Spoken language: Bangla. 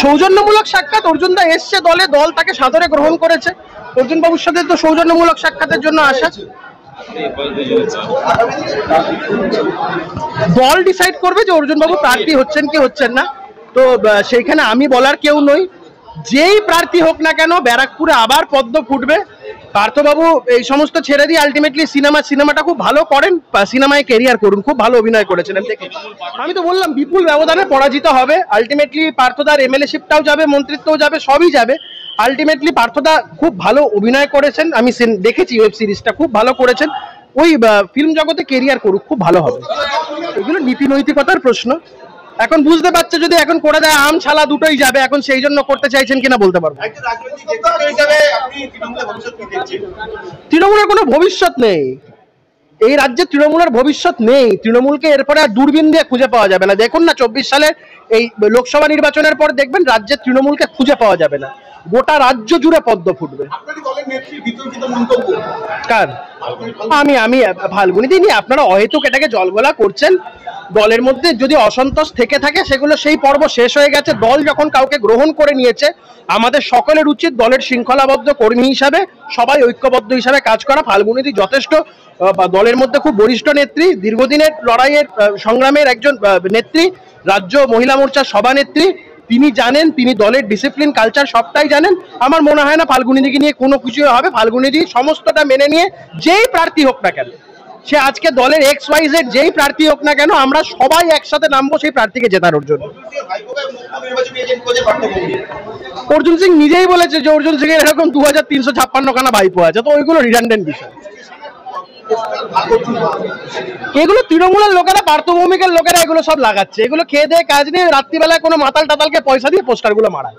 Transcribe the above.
সৌজন্যমূলক সাক্ষাৎ, অর্জুন দা এসছে দলে, দল তাকে সাদরে গ্রহণ করেছে। অর্জুন বাবুর সাথে তো সৌজন্যমূলক সাক্ষাতের জন্য আসা। দল ডিসাইড করবে যে অর্জুন বাবু প্রার্থী হচ্ছেন কি হচ্ছেন না, তো সেইখানে আমি বলার কেউ নই। যেই প্রার্থী হোক না কেন, ব্যারাকপুরে আবার পদ্ম ফুটবে। পার্থবাবু এই সমস্ত ছেড়ে দিয়ে আলটিমেটলি সিনেমাটা খুব ভালো করেন, সিনেমায় কেরিয়ার করুন, খুব ভালো অভিনয় করেছেন। আমি তো বললাম বিপুল ব্যবধানে পরাজিত হবে। আলটিমেটলি পার্থদার এমএলএশিপটাও যাবে, মন্ত্রিত্বও যাবে, সবই যাবে। আলটিমেটলি পার্থদা খুব ভালো অভিনয় করেছেন, আমি দেখেছি ওয়েব সিরিজটা, খুব ভালো করেছেন। ওই ফিল্ম জগতে কেরিয়ার করুক, খুব ভালো হবে। এগুলো নীতি নৈতিকতার প্রশ্ন। এখন বুঝতে পারছে যদি এখন করে দেয়, আম ছালা দুটোই যাবে, এখন সেই জন্য করতে চাইছেন কিনা বলতে পারবো। তৃণমূলের কোনো ভবিষ্যৎ নেই এই রাজ্যে, তৃণমূলের ভবিষ্যৎ নেই। তৃণমূলকে এরপরে আর দূরবীন দিয়ে খুঁজে পাওয়া যাবে না। দেখুন না 24 সালের এই লোকসভা নির্বাচনের পর দেখবেন রাজ্যে তৃণমূলকে খুঁজে পাওয়া যাবে না, গোটা রাজ্য জুড়ে পদ্ম ফুটবে। কার? আমি ফাল্গুনীদি নিয়ে আপনারা অহেতুক এটাকে জলগোলা করছেন। দলের মধ্যে যদি অসন্তোষ থেকে থাকে সেগুলো সেই পর্ব শেষ হয়ে গেছে। দল যখন কাউকে গ্রহণ করে নিয়েছে, আমাদের সকলের উচিত দলের শৃঙ্খলাবদ্ধ কর্মী হিসাবে সবাই ঐক্যবদ্ধ হিসাবে কাজ করা। ফাল্গুনীদি যথেষ্ট দলের মধ্যে খুব বরিষ্ঠ নেত্রী, দীর্ঘদিনের লড়াইয়ের সংগ্রামের একজন নেত্রী, রাজ্য মহিলা মোর্চার সভানেত্রী। তিনি জানেন, তিনি দলের ডিসিপ্লিন কালচার সবটাই জানেন। আমার মনে হয় না ফাল্গুনীদিকে নিয়ে কোনো কিছু হবে। ফাল্গুনীদি সমস্তটা মেনে নিয়ে যেই প্রার্থী হোক না কেন, সে আজকে দলের XYZ যেই প্রার্থী হোক না কেন, আমরা সবাই একসাথে নামবো সেই প্রার্থীকে জেতানোর জন্য। অর্জুন সিং নিজেই বলেছে যে অর্জুন সিং এর এরকম 2356 খানা ভাইপো আছে, তো ওইগুলো রিডান্ডেন্ট বিষয়। এগুলো তৃণমূলের লোকেরা, পার্থভৌমিকের লোকেরা এগুলো সব লাগাচ্ছে। এগুলো খেয়ে দেয়ে কাজ নিয়ে রাত্রিবেলায় কোনো মাতাল টাতালকে পয়সা দিয়ে পোস্টারগুলো মারায়।